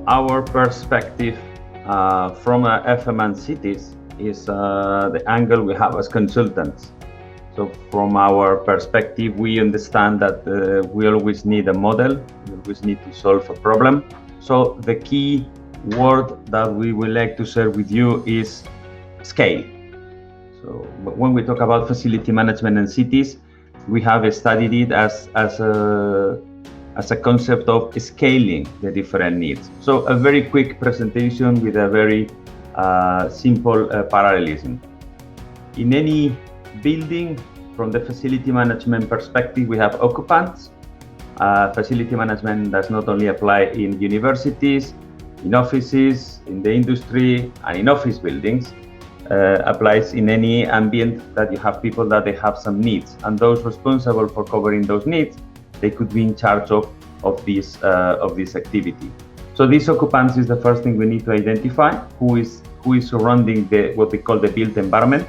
our perspective from FM and cities is the angle we have as consultants. So from our perspective, we understand that we always need a model, we always need to solve a problem. So the key word that we would like to share with you is scale. So when we talk about facility management in cities, we have studied it as a concept of scaling the different needs. So a very quick presentation with a very simple parallelism. In any building, from the facility management perspective, we have occupants. Facility management does not only apply in universities, in offices, in the industry, and in office buildings. Applies in any ambient that you have people that they have some needs, and those responsible for covering those needs, they could be in charge of this activity. So these occupants is the first thing we need to identify, who is surrounding what we call the built environment,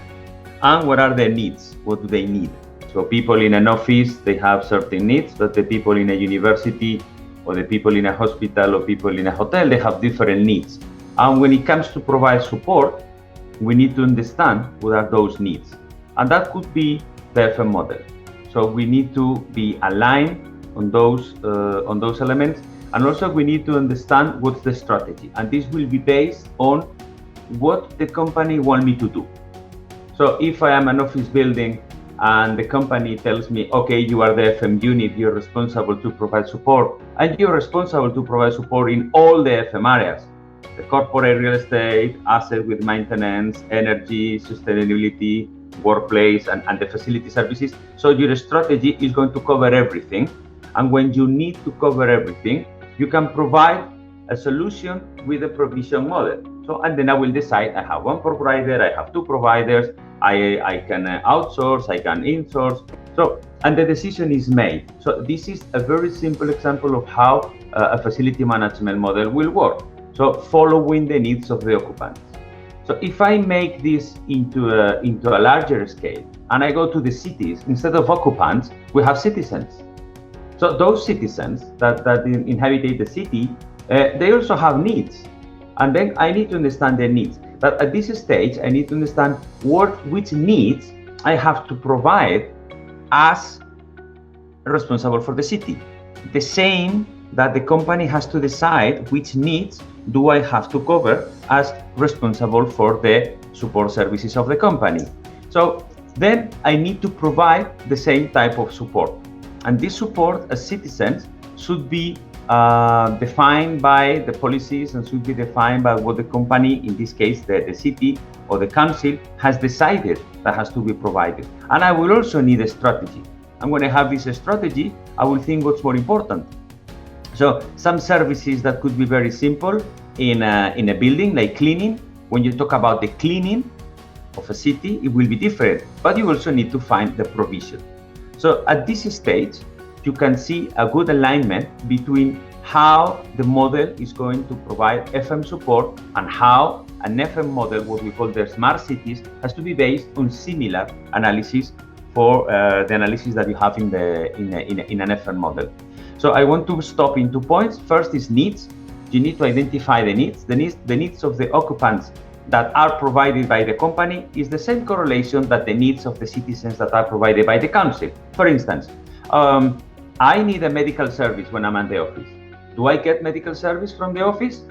and what are their needs, what do they need. So people in an office, they have certain needs, but the people in a university or the people in a hospital or people in a hotel, they have different needs. And when it comes to provide support, we need to understand what are those needs. And that could be the FM model. So we need to be aligned on those elements, and also we need to understand what's the strategy, and this will be based on what the company want me to do. So if I am an office building and the company tells me, okay, you are the FM unit, you're responsible to provide support, and you're responsible to provide support in all the FM areas, the corporate real estate, asset with maintenance, energy, sustainability, workplace, and the facility services. So your strategy is going to cover everything. And when you need to cover everything, you can provide a solution with a provision model. So, and then I will decide, I have one provider, I have two providers, I can outsource, I can insource. So, and the decision is made. So this is a very simple example of how a facility management model will work. So following the needs of the occupants. So if I make this into a larger scale, and I go to the cities, instead of occupants, we have citizens. So those citizens that inhabit the city, they also have needs. And then I need to understand their needs. But at this stage, I need to understand which needs I have to provide as responsible for the city. The same that the company has to decide which needs do I have to cover as responsible for the support services of the company. So then I need to provide the same type of support. And this support as citizens should be defined by the policies and should be defined by what the company, in this case the city or the council, has decided that has to be provided. And I will also need a strategy. And when I have this strategy, I will think what's more important. So some services that could be very simple in a building, like cleaning. When you talk about the cleaning of a city, it will be different, but you also need to find the provision. So at this stage, you can see a good alignment between how the model is going to provide FM support and how an FM model, what we call the smart cities, has to be based on similar analysis for the analysis that you have in an FM model. So I want to stop in 2 points. First is needs. You need to identify the needs. The needs of the occupants that are provided by the company is the same correlation that the needs of the citizens that are provided by the council. For instance, I need a medical service when I'm at the office. Do I get medical service from the office?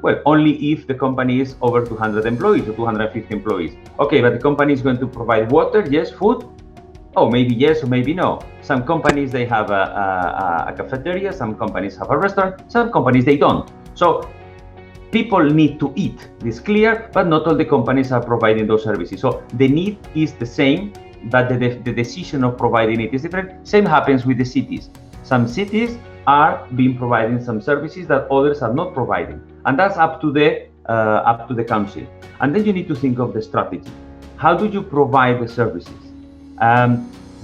Well, only if the company is over 200 employees or 250 employees. Okay, but the company is going to provide water, yes, food? Oh, maybe yes or maybe no. Some companies, they have a cafeteria, some companies have a restaurant, some companies they don't. So people need to eat, this is clear, but not all the companies are providing those services. So the need is the same, but the decision of providing it is different. Same happens with the cities. Some cities are being providing some services that others are not providing, and that's up to the council. And then you need to think of the strategy. How do you provide the services?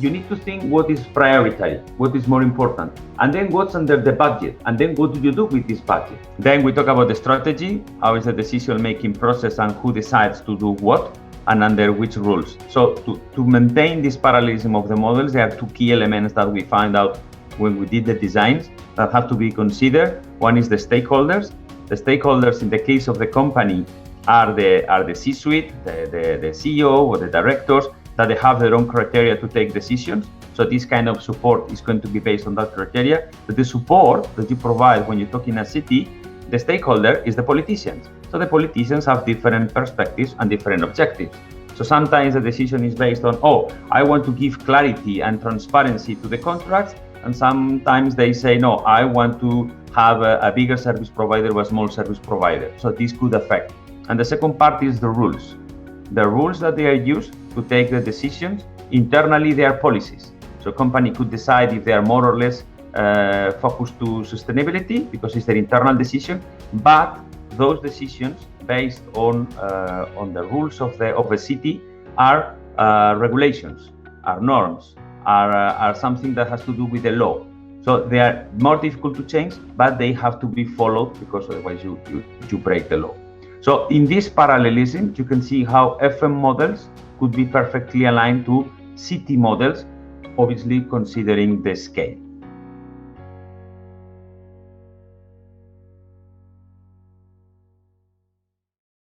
You need to think what is priority, what is more important, and then what's under the budget, and then what do you do with this budget? Then we talk about the strategy, how is the decision-making process, and who decides to do what, and under which rules. So to maintain this parallelism of the models, there are two key elements that we find out when we did the designs that have to be considered. One is the stakeholders. The stakeholders in the case of the company are the C-suite, the CEO or the directors, that they have their own criteria to take decisions. So this kind of support is going to be based on that criteria. But the support that you provide when you talk in a city, the stakeholder is the politicians. So the politicians have different perspectives and different objectives. So sometimes the decision is based on, I want to give clarity and transparency to the contracts. And sometimes they say, no, I want to have a bigger service provider or a small service provider. So this could affect. And the second part is the rules. The rules that they are used to take the decisions, internally they are policies. So a company could decide if they are more or less focused to sustainability because it's their internal decision, but those decisions based on the rules of the city are regulations, are norms, are something that has to do with the law. So they are more difficult to change, but they have to be followed because otherwise you break the law. So in this parallelism, you can see how FM models could be perfectly aligned to city models, obviously considering the scale.